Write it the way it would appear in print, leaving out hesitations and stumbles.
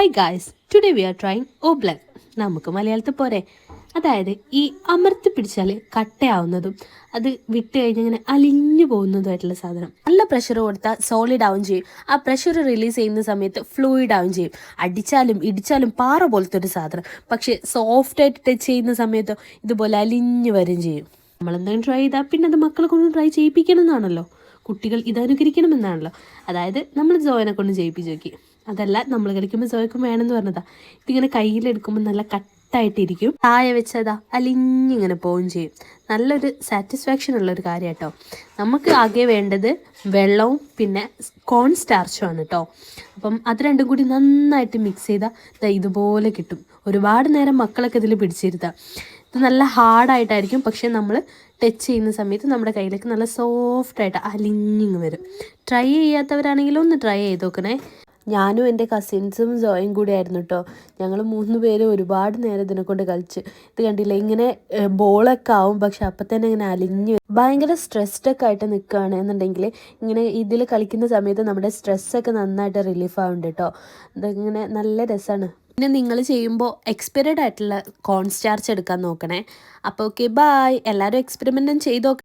Hi guys, today we are trying oblique. നമുക്ക് മലയാളത്തിൽ പോരെ. അതായത് ഈ അമർത്തി പിടിച്ചാൽ കട്ടയാവുന്നതും അത് വിട്ട് കഴിഞ്ഞ് ഇങ്ങനെ അലിഞ്ഞു പോകുന്നതുമായിട്ടുള്ള സാധനം. നല്ല പ്രഷർ കൊടുത്താൽ സോളിഡ് ആവും ചെയ്യും. ആ പ്രഷർ റിലീസ് ചെയ്യുന്ന സമയത്ത് ഫ്ലൂയിഡ് ആവും ചെയ്യും. അടിച്ചാലും ഇടിച്ചാലും പാറ പോലത്തെ ഒരു സാധനം. പക്ഷേ സോഫ്റ്റായിട്ട് ടച്ച് ചെയ്യുന്ന സമയത്ത് ഇതുപോലെ അലിഞ്ഞു വരും ചെയ്യും. നമ്മളെന്തെങ്കിലും ട്രൈ ചെയ്താൽ പിന്നെ അത് മക്കളെ കൊണ്ട് ട്രൈ ചെയ്യിപ്പിക്കണം എന്നാണല്ലോ, കുട്ടികൾ ഇതനുകരിക്കണമെന്നാണല്ലോ. അതായത് നമ്മൾ ജോയനെ കൊണ്ട് ചെയ്യിപ്പിച്ച് നോക്കി. അതല്ല, നമ്മൾ കളിക്കുമ്പോൾ ജോയ്ക്കും വേണമെന്ന് പറഞ്ഞതാ. ഇതിങ്ങനെ കയ്യിലെടുക്കുമ്പോൾ നല്ല കട്ടായിട്ടിരിക്കും. താഴെ വെച്ചതാ അലിഞ്ഞിങ്ങനെ പോവുകയും ചെയ്യും. നല്ലൊരു സാറ്റിസ്ഫാക്ഷൻ ഉള്ളൊരു കാര്യം കേട്ടോ. നമുക്ക് ആകെ വേണ്ടത് വെള്ളവും പിന്നെ കോൺ സ്റ്റാർച്ചുമാണ് കേട്ടോ. അപ്പം അത് രണ്ടും കൂടി നന്നായിട്ട് മിക്സ് ചെയ്താൽ ഇതുപോലെ കിട്ടും. ഒരുപാട് നേരം മക്കളൊക്കെ ഇതിൽ പിടിച്ചിരുത്താം. ഇത് നല്ല ഹാർഡായിട്ടായിരിക്കും, പക്ഷേ നമ്മൾ ടച്ച് ചെയ്യുന്ന സമയത്ത് നമ്മുടെ കയ്യിലേക്ക് നല്ല സോഫ്റ്റായിട്ട് അലിഞ്ഞിങ്ങ് വരും. ട്രൈ ചെയ്യാത്തവരാണെങ്കിലും ഒന്ന് ട്രൈ ചെയ്ത് നോക്കണേ. ഞാനും എൻ്റെ കസിൻസും ജോയും കൂടി ആയിരുന്നു കേട്ടോ. ഞങ്ങൾ 3 പേരും ഒരുപാട് നേരം ഇതിനെ കൊണ്ട് കളിച്ച്. ഇത് കണ്ടില്ല, ഇങ്ങനെ ബോളൊക്കെ ആവും, പക്ഷെ അപ്പം തന്നെ ഇങ്ങനെ അലിഞ്ഞ് ഭയങ്കര സ്ട്രെസ്ഡൊക്കെ ആയിട്ട് നിൽക്കുകയാണ് എന്നുണ്ടെങ്കിൽ ഇങ്ങനെ ഇതിൽ കളിക്കുന്ന സമയത്ത് നമ്മുടെ സ്ട്രെസ്സൊക്കെ നന്നായിട്ട് റിലീഫ് ആവുന്നുണ്ട് കേട്ടോ. ഇതിങ്ങനെ നല്ല രസമാണ്. പിന്നെ നിങ്ങൾ ചെയ്യുമ്പോൾ എക്സ്പയർഡ് ആയിട്ടുള്ള കോൺ സ്റ്റാർച്ച് എടുക്കാൻ നോക്കണേ. അപ്പോൾ ഓക്കെ, ബായ്. എല്ലാവരും എക്സ്പെരിമെൻറ്റും ചെയ്തോ.